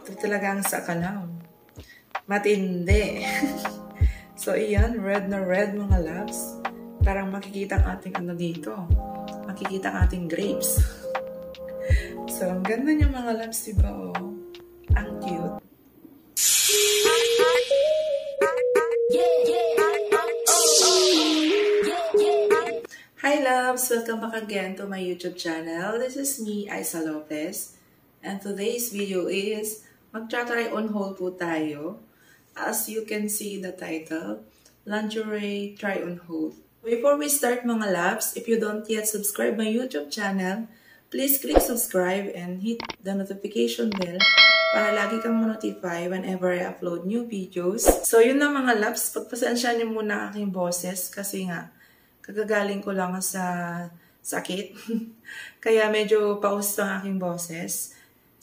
Ito talaga ang sakalaw. Matindi. So, iyan. Red na red, mga loves. Parang makikita ang ating ano dito. Makikita ang ating grapes. So, ang ganda niya, mga loves, diba? Oh, ang cute. Hi loves! Welcome back again to my YouTube channel. This is me, Isa Lopez. And today's video is mag-try on haul po tayo. As you can see in the title, lingerie try on haul. Before we start, mga loves, if you don't yet subscribe my YouTube channel, please click subscribe and hit the notification bell para lagi kang ma-notify whenever I upload new videos. So yun na, mga loves, pagpasensya niyo muna aking boses kasi nga kagagaling ko lang sa sakit. Kaya medyo paus ang aking boses.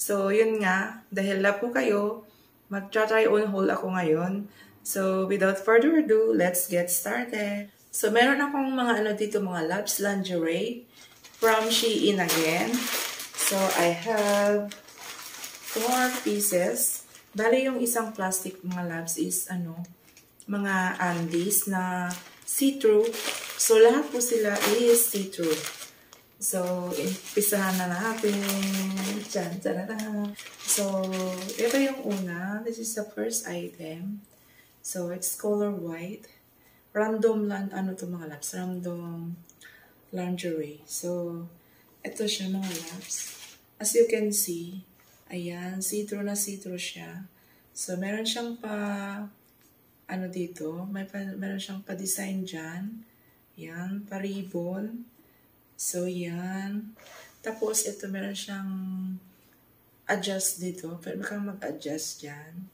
So, yun nga. Dahil love ko kayo, mag-try on haul ako ngayon. So, without further ado, let's get started. So, meron akong mga ano dito, mga loves lingerie from Shein again. So, I have 4 pieces. Bali, yung isang plastic, mga loves, is ano, mga undies na see-through. So, lahat po sila is see-through. So, impisahan na natin. Tjan, tadada. So, ito yung una. This is the first item. So, it's color white. Random ano to, mga loves? Random lingerie. So, ito siya, mga loves. As you can see, ayan, see-through na see-through siya. So, meron siyang ano dito, meron siyang pa-design dyan. Yan, pa-ribbon. So, yan. Tapos, ito meron siyang adjust dito. Pwede kang mag-adjust dyan.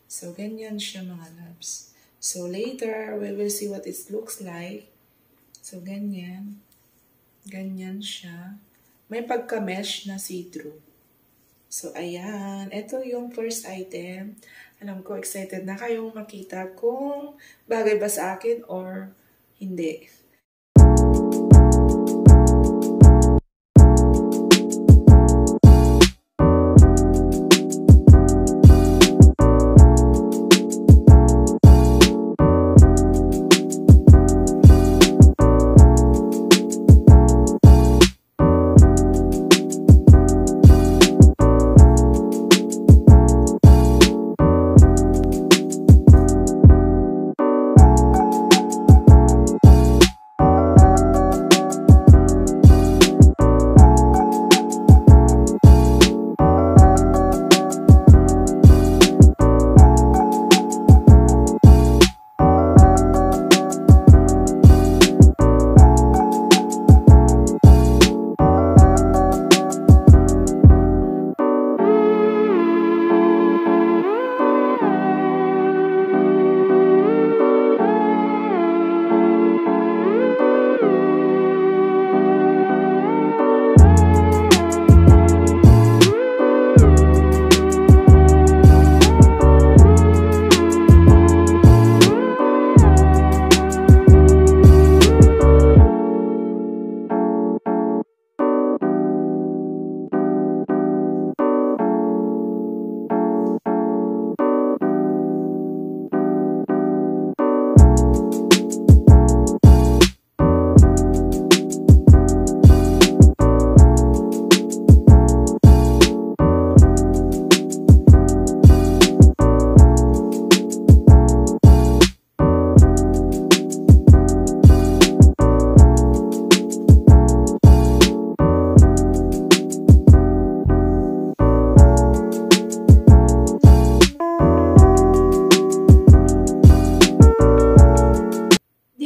So, ganyan siya, mga loves. So, later, we will see what it looks like. So, ganyan. Ganyan siya. May pagka-mesh na see-through. So, ayan. Ito yung first item. Alam ko, excited na kayong makita kung bagay ba sa akin or hindi.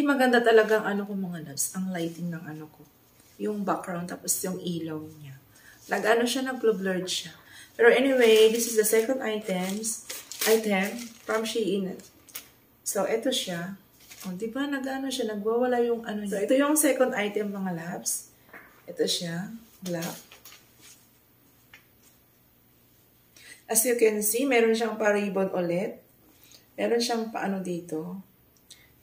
Maganda talagang ano ko, mga loves, ang lighting ng ano ko. Yung background, tapos yung ilaw niya. Nag-ano siya, nag-blurred siya. Pero anyway, this is the second item from Shein. So, ito siya. O, diba, nag-ano siya, nagwawala yung ano niya. So, ito yung second item, mga loves. Ito siya, black. As you can see, meron siyang pa-ribbon ulit. Meron siyang pa-ano dito.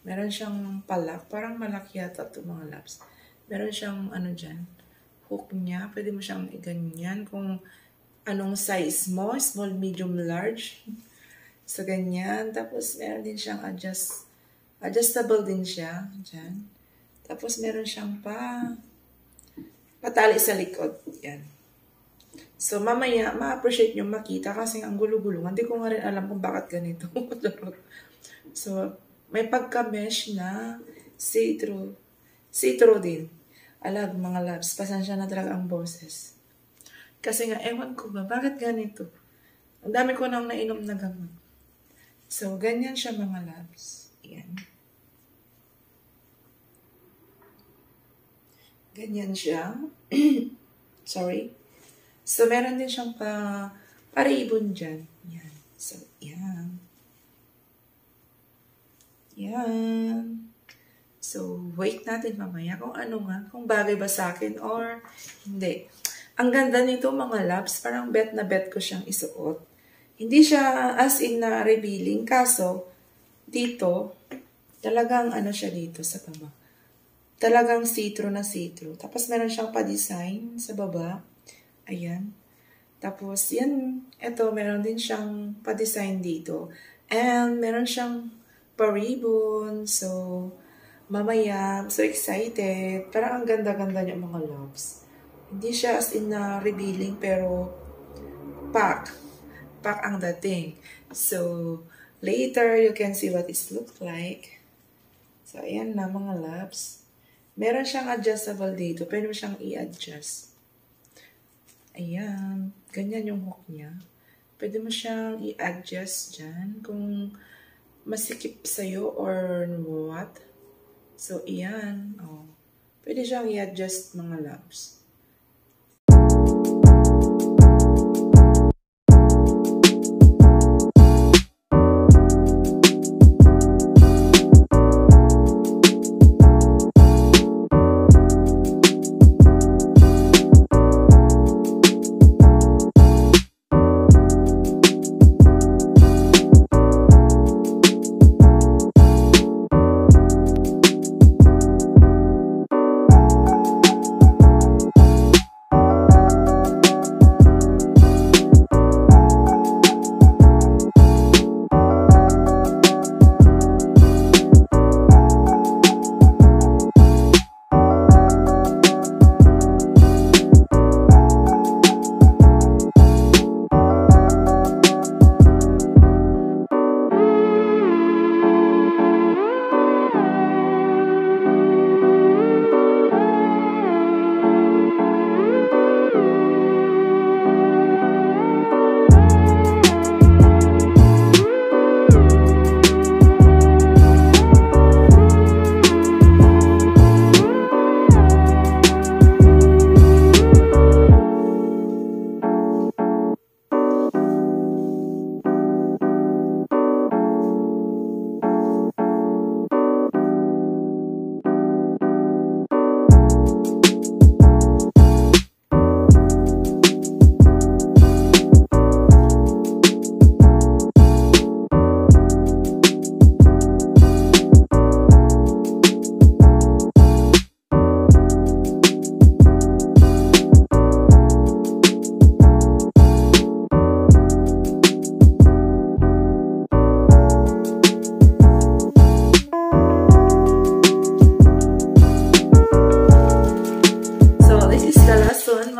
Meron siyang palak. Parang malaki yata ito, mga loves. Meron siyang ano dyan. Hook niya. Pwede mo siyang iganyan kung anong size mo, small, medium, large. So, ganyan. Tapos, meron din siyang adjustable din siya. Diyan. Tapos, meron siyang patali sa likod. Yan. So, mamaya, ma-appreciate nyo makita kasi ang gulo-gulo. Hindi ko nga rin alam kung bakit ganito. So, may pagka-mesh na see-through. See-through din. Alag, mga loves, pasensya na talaga ang boses. Kasi nga, ewan ko ba, bakit ganito? Ang dami ko nang nainom na gamot. So, ganyan siya mga loves. Ayan. Ganyan siya. Sorry. So, meron din siyang paribon dyan. Yan. So, yan. Yan. So, wait natin mamaya kung ano nga, kung bagay ba sa akin or hindi. Ang ganda nito mga loves, parang bet na bet ko siyang isuot. Hindi siya as in na revealing, kaso dito, talagang ano siya dito sa baba. Talagang see-through na see-through. Tapos meron siyang pa-design sa baba. Ayan. Tapos yan, eto meron din siyang pa-design dito. And meron siyang pa-ribbon. So, mamaya, I'm so excited. Parang ang ganda-ganda niya mga loves. Hindi siya as in na revealing pero pack ang dating. So, later you can see what it look like. So, ayan na mga loves. Meron siyang adjustable dito. Pwede mo siyang i-adjust. Ayan. Ganyan yung hook niya. Pwede mo siyang i-adjust dyan kung masikip sa'yo or what. So, iyan. Oh. Pwede siyang i-adjust mga loves.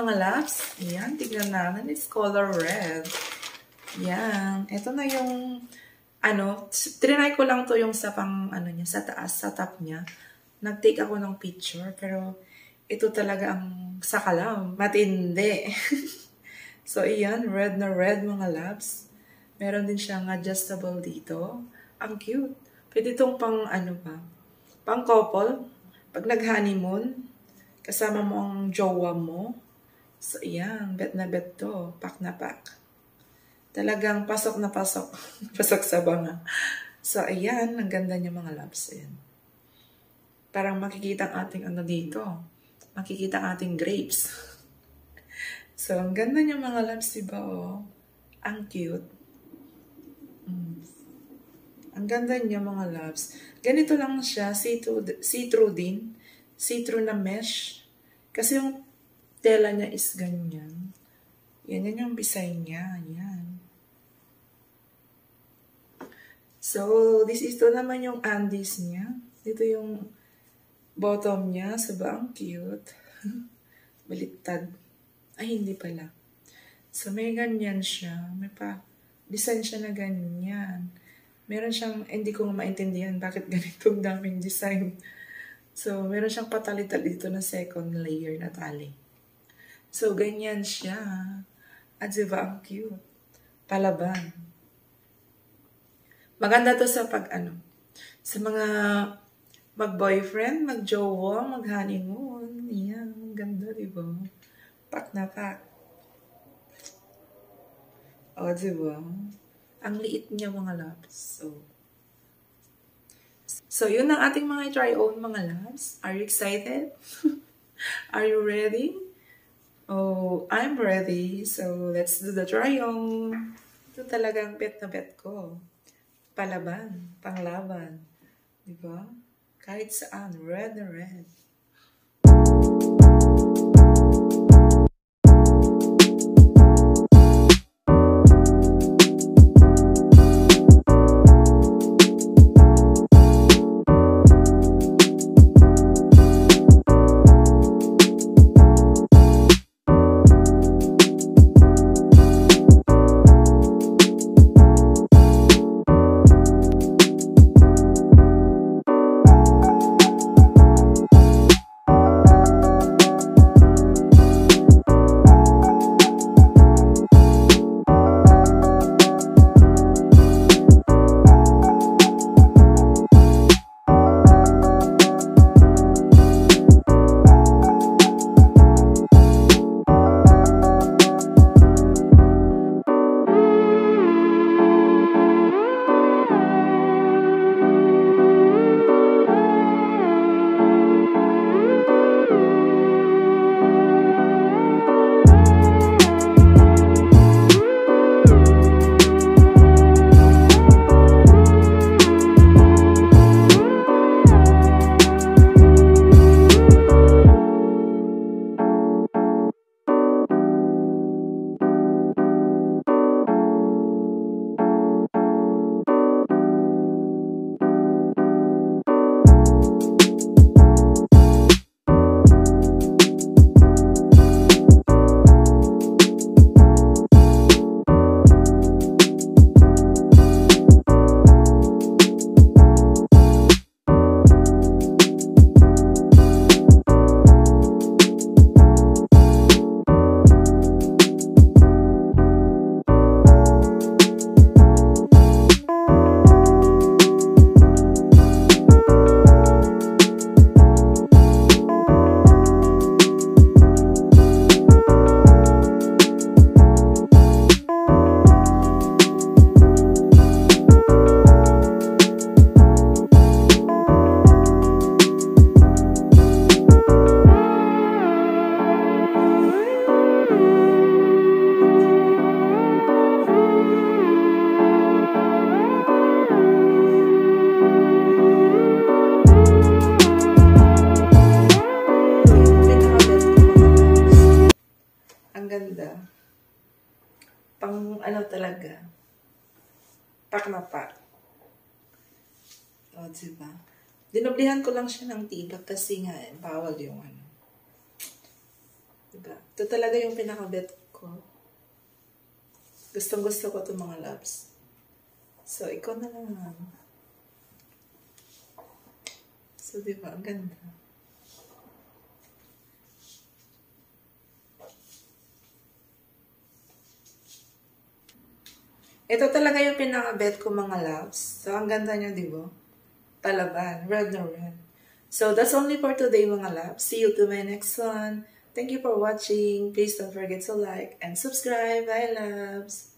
Mga loves. Ayan, tignan natin. It's color red. Ayan. Ito na yung, trinay ko lang to yung sa pang, niya, sa taas, sa top niya. Nag-take ako ng picture, pero ito talaga ang sakalam. Matindi. So, ayan, red na red, mga loves. Meron din siyang adjustable dito. Ang cute. Pwede itong pang, pang couple. Pag nag-honeymoon, kasama mo ang jowa mo. So, ayan, bet na bet to. Pack na pack. Talagang pasok na pasok. Pasok sa banga. So, ayan, ang ganda niya mga loves. Ayan. Parang makikita ang ating dito. Makikita ang ating grapes. So, ang ganda niya mga loves, diba? Oh? Ang cute. Ang ganda niya mga loves. Ganito lang siya. See-through din. See-through na mesh. Kasi yung tela niya is ganyan. Yan yung design niya. Yan. So, this is to naman yung undies niya. Dito yung bottom niya. Sobrang cute. Baliktad. Ay, hindi pala. So, may ganyan siya. May design siya na ganyan. Meron siyang, hindi ko maintindihan bakit ganitong daming design. So, meron siyang patali-tali dito na second layer na tali. So, ganyan siya. At diba, ang cute. Palaban. Maganda to sa sa mga mag-boyfriend, mag-jowa, mag-honeymoon. Yan, ganda, diba? Pak na pak. O, diba? Ang liit niya, mga loves. So, yun ang ating mga try-on, mga loves. Are you excited? Are you ready? Oh, I'm ready. So, let's do the try-on. Ito talagang bet na bet ko. Palaban, panglaban. Diba? Kahit saan, red na red. Ganda. Pang talaga. Pak na pak. O, diba? Dinoblihan ko lang siya ng tibak kasi nga, bawal yung Diba? Ito talaga yung pinaka-bet ko. Gustong gusto ko ito, mga loves. So, ikaw na lang. So, diba? Ang ganda. Ito talaga yung pinaka-bet ko, mga loves. So, ang ganda niya, di ba? Palaban. Red na red. So, that's only for today, mga loves. See you to my next one. Thank you for watching. Please don't forget to like and subscribe. Bye, loves.